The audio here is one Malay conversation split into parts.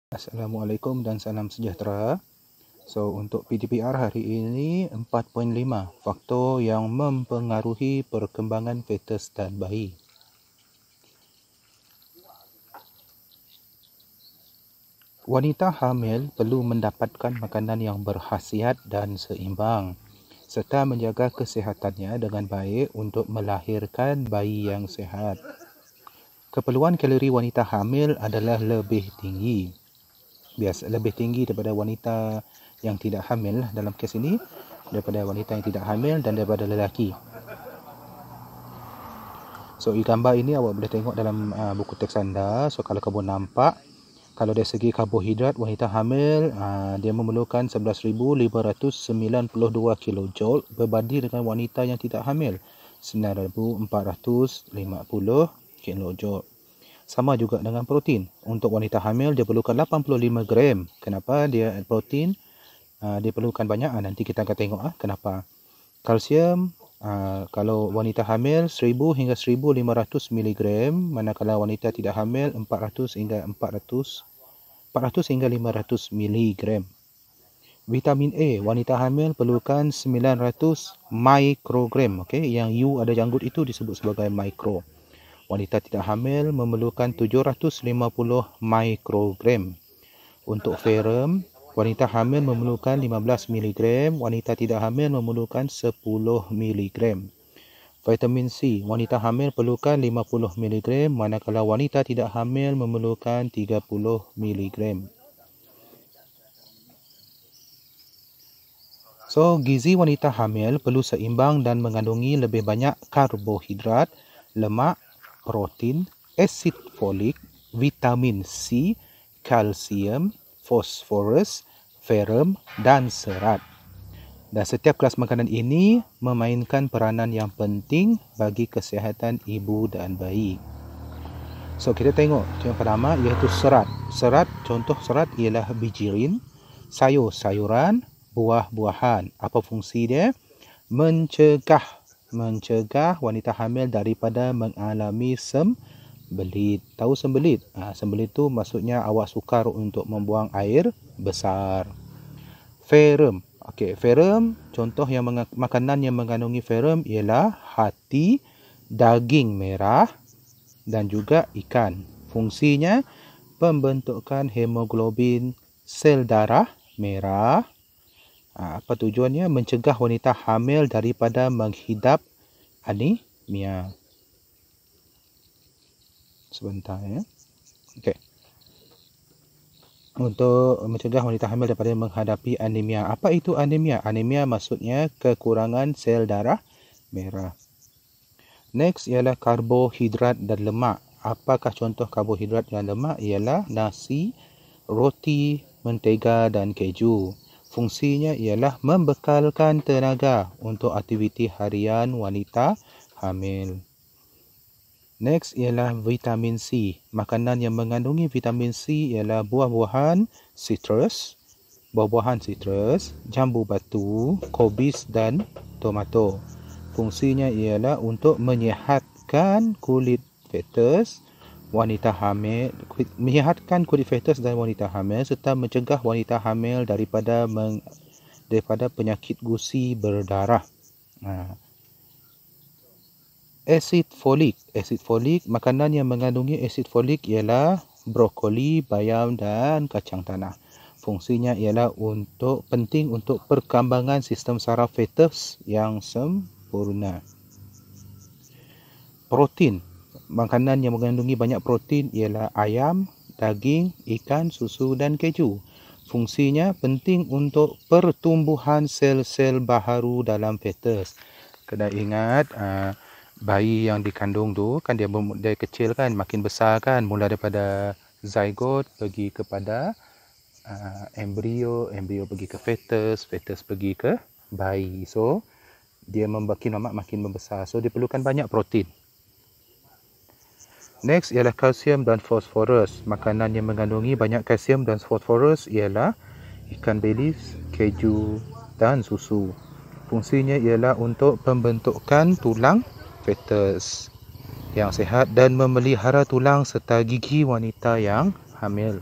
Assalamualaikum dan salam sejahtera. So, untuk PDPR hari ini 4.5 faktor yang mempengaruhi perkembangan fetus dan bayi. Wanita hamil perlu mendapatkan makanan yang berkhasiat dan seimbang serta menjaga kesihatannya dengan baik untuk melahirkan bayi yang sihat. Keperluan kalori wanita hamil adalah lebih tinggi. Lebih tinggi daripada wanita yang tidak hamil dalam kes ini, daripada wanita yang tidak hamil dan daripada lelaki. So, gambar ini awak boleh tengok dalam buku teks anda. So, kalau kamu nampak, kalau dari segi karbohidrat wanita hamil, dia memerlukan 11,592 kilojoule berbanding dengan wanita yang tidak hamil 9,450 kilojoule. Sama juga dengan protein. Untuk wanita hamil dia perlukan 85 gram. Kenapa dia protein dia perlukan banyak? Nanti kita akan tengok kenapa. Kalsium kalau wanita hamil 1000 hingga 1500 mg, manakala wanita tidak hamil 400 hingga 500 mg. Vitamin A wanita hamil perlukan 900 mikrogram. Okey, yang U ada janggut itu disebut sebagai mikro. Wanita tidak hamil memerlukan 750 mikrogram. Untuk ferrum, wanita hamil memerlukan 15 mg, wanita tidak hamil memerlukan 10 mg. Vitamin C, wanita hamil perlukan 50 mg, manakala wanita tidak hamil memerlukan 30 mg. So, gizi wanita hamil perlu seimbang dan mengandungi lebih banyak karbohidrat, lemak, protein, asid folik, vitamin C, kalsium, fosforus, ferrum dan serat. Dan setiap kelas makanan ini memainkan peranan yang penting bagi kesihatan ibu dan bayi. So, kita tengok yang pertama iaitu serat. Contoh serat ialah bijirin, sayur-sayuran, buah-buahan. Apa fungsi dia? Mencegah wanita hamil daripada mengalami sembelit. Tahu sembelit? Sembelit tu maksudnya awak sukar untuk membuang air besar. Ferrum. Okey, ferrum, contoh yang makanan yang mengandungi ferrum ialah hati, daging merah dan juga ikan. Fungsinya pembentukan hemoglobin sel darah merah. Apa tujuannya? Mencegah wanita hamil daripada menghidap anemia. Sebentar ya. Okey. Untuk mencegah wanita hamil daripada menghadapi anemia. Apa itu anemia? Anemia maksudnya kekurangan sel darah merah. Next ialah karbohidrat dan lemak. Apakah contoh karbohidrat dan lemak? Ialah nasi, roti, mentega dan keju. Fungsinya ialah membekalkan tenaga untuk aktiviti harian wanita hamil. Next ialah vitamin C. Makanan yang mengandungi vitamin C ialah buah-buahan citrus, jambu batu, kobis dan tomato. Fungsinya ialah untuk menyihatkan kulit fetus, wanita hamil, menyihatkan kulit fetus dan wanita hamil serta mencegah wanita hamil daripada penyakit gusi berdarah. Asid folik. Makanan yang mengandungi asid folik ialah brokoli, bayam dan kacang tanah. Fungsinya ialah penting untuk perkembangan sistem saraf fetus yang sempurna. Protein. Makanan yang mengandungi banyak protein ialah ayam, daging, ikan, susu dan keju. Fungsinya penting untuk pertumbuhan sel-sel baharu dalam fetus. Kena ingat, bayi yang dikandung tu kan dia kecil kan, makin besar kan, mula daripada zygote pergi kepada embrio pergi ke fetus pergi ke bayi. So, dia makin membesar. So, dia perlukan banyak protein. Next ialah kalsium dan fosforus. Makanan yang mengandungi banyak kalsium dan fosforus ialah ikan bilis, keju dan susu. Fungsinya ialah untuk pembentukan tulang fetus yang sihat dan memelihara tulang serta gigi wanita yang hamil.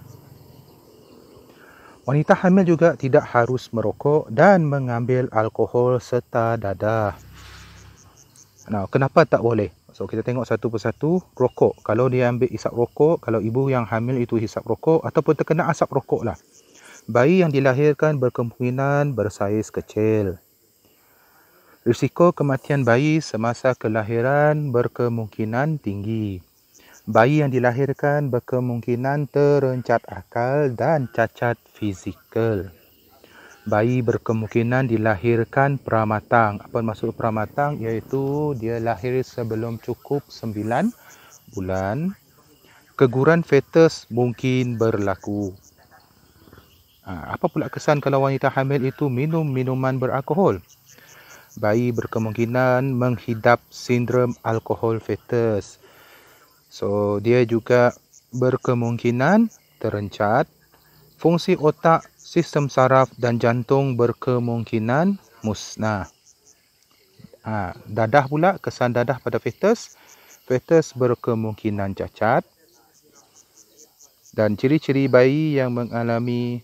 Wanita hamil juga tidak harus merokok dan mengambil alkohol serta dadah. Nah, kenapa tak boleh? So, kita tengok satu persatu. Rokok. Kalau dia ambil isap rokok, kalau ibu yang hamil itu hisap rokok ataupun terkena asap rokok lah. Bayi yang dilahirkan berkemungkinan bersaiz kecil. Risiko kematian bayi semasa kelahiran berkemungkinan tinggi. Bayi yang dilahirkan berkemungkinan terencat akal dan cacat fizikal. Bayi berkemungkinan dilahirkan pramatang. Apa maksud pramatang? Iaitu dia lahir sebelum cukup 9 bulan. Keguran fetus mungkin berlaku. Apa pula kesan kalau wanita hamil itu minum minuman beralkohol? Bayi berkemungkinan menghidap sindrom alkohol fetus. So, dia juga berkemungkinan terencat. Fungsi otak, sistem saraf dan jantung berkemungkinan musnah. Dadah pula, kesan dadah pada fetus. Fetus berkemungkinan cacat. Dan ciri-ciri bayi yang mengalami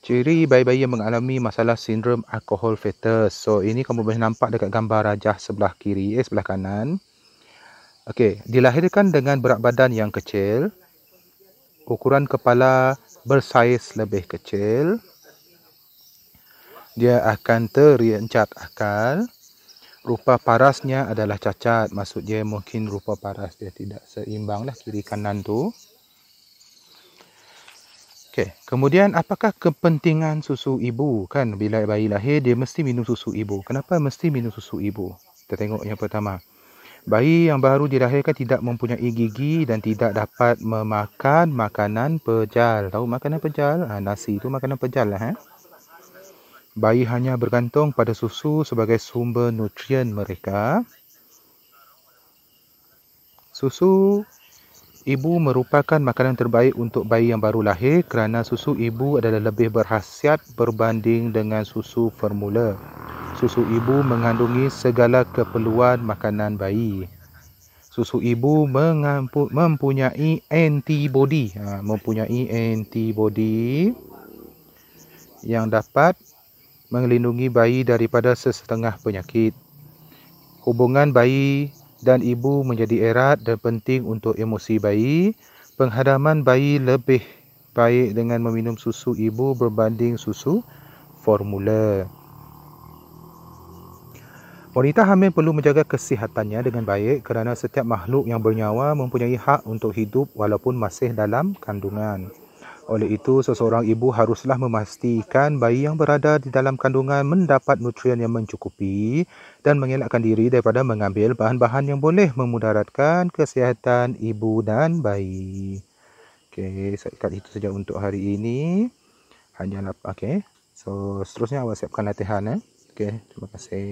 Ciri bayi-bayi yang mengalami masalah sindrom alkohol fetus. So, ini kamu boleh nampak dekat gambar rajah sebelah kiri, sebelah kanan. Okey, dilahirkan dengan berat badan yang kecil. Ukuran kepala bersaiz lebih kecil. Dia akan terencat akal. Rupa parasnya adalah cacat. Maksudnya mungkin rupa paras dia tidak seimbang lah kiri kanan tu. Okey, kemudian apakah kepentingan susu ibu? Kan bila bayi lahir dia mesti minum susu ibu. Kenapa mesti minum susu ibu? Kita tengok yang pertama. Bayi yang baru dilahirkan tidak mempunyai gigi dan tidak dapat memakan makanan pejal. Tahu makanan pejal? Nasi itu makanan pejal lah. Bayi hanya bergantung pada susu sebagai sumber nutrien mereka. Susu ibu merupakan makanan terbaik untuk bayi yang baru lahir kerana susu ibu adalah lebih berkhasiat berbanding dengan susu formula. Susu ibu mengandungi segala keperluan makanan bayi. Susu ibu mempunyai antibodi. Mempunyai antibodi yang dapat melindungi bayi daripada sesetengah penyakit. Hubungan bayi dan ibu menjadi erat dan penting untuk emosi bayi. Penghadaman bayi lebih baik dengan meminum susu ibu berbanding susu formula. Wanita hamil perlu menjaga kesihatannya dengan baik kerana setiap makhluk yang bernyawa mempunyai hak untuk hidup walaupun masih dalam kandungan. Oleh itu, seseorang ibu haruslah memastikan bayi yang berada di dalam kandungan mendapat nutrien yang mencukupi dan mengelakkan diri daripada mengambil bahan-bahan yang boleh memudaratkan kesihatan ibu dan bayi. Okey, setakat itu saja untuk hari ini. Hanyalah okey. So, seterusnya awak siapkan latihan. Okey, terima kasih.